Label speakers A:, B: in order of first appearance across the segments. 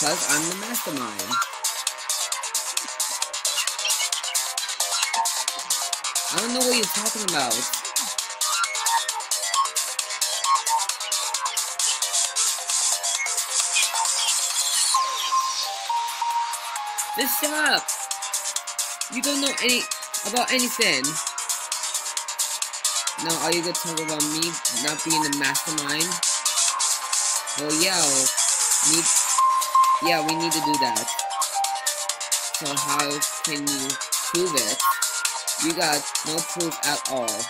A: Because I'm the mastermind. I don't know what you're talking about. Just shut up! You don't know about anything. Now, are you gonna talk about me not being the mastermind? Well, we need to do that. So how can you prove it? You got no proof at all.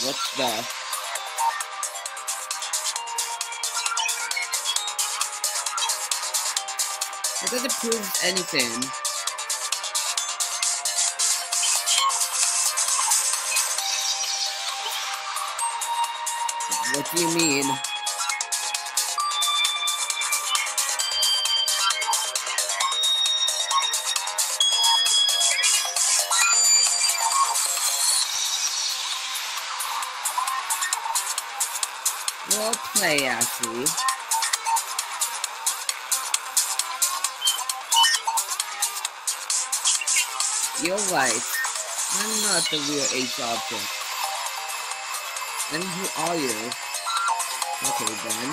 A: What the? It doesn't prove anything. What do you mean? Well, play, Ashley. You're right. I'm not the real H object. Then who are you? Okay, then.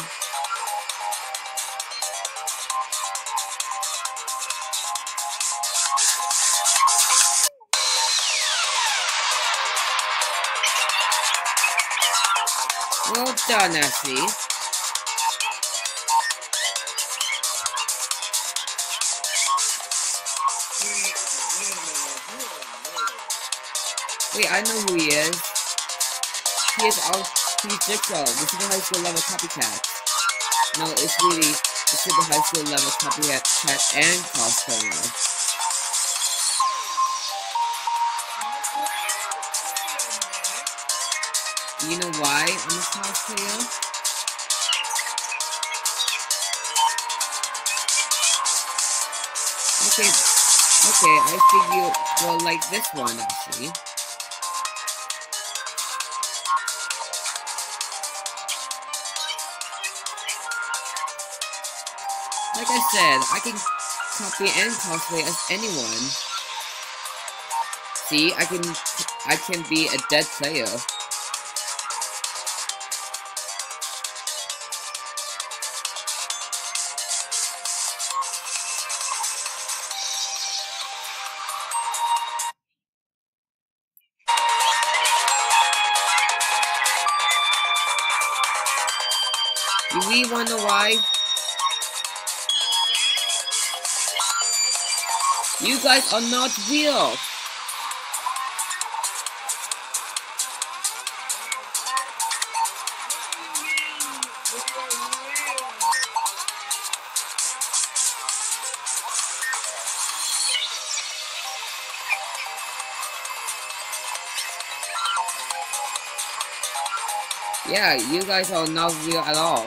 A: Well done, Ashley. Wait, I know who he is. He's Jigsaw, the super high school level copycat. No, it's really the super high school level copycat and cosplayer. You know why I'm a cosplayer? Okay, I think you will like this one, actually. Like I said, I can copy and cosplay as anyone. See, I can be a dead player. You really wonder why? You guys are not real! Yeah, you guys are not real at all.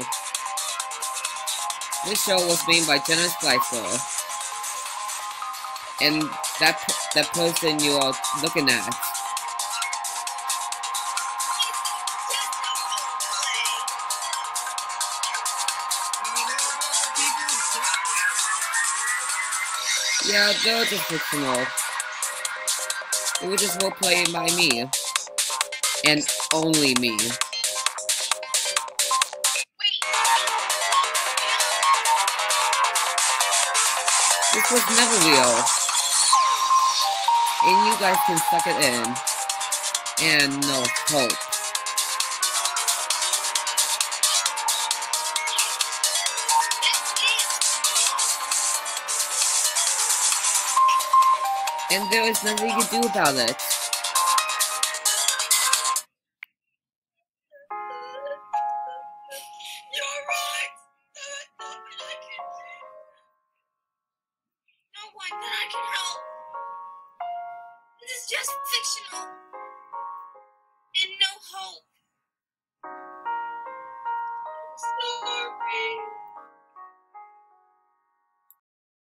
A: This show was made by Jenna Slicer. And that person you are looking at. Yeah, they're just fictional. It was just role played by me. And only me. This was never real. And you guys can suck it in. And no hope. And there is nothing you can do about it.
B: You're right. There's nothing I can do. No one that I can help. This is just fictional. And no hope. I'm sorry.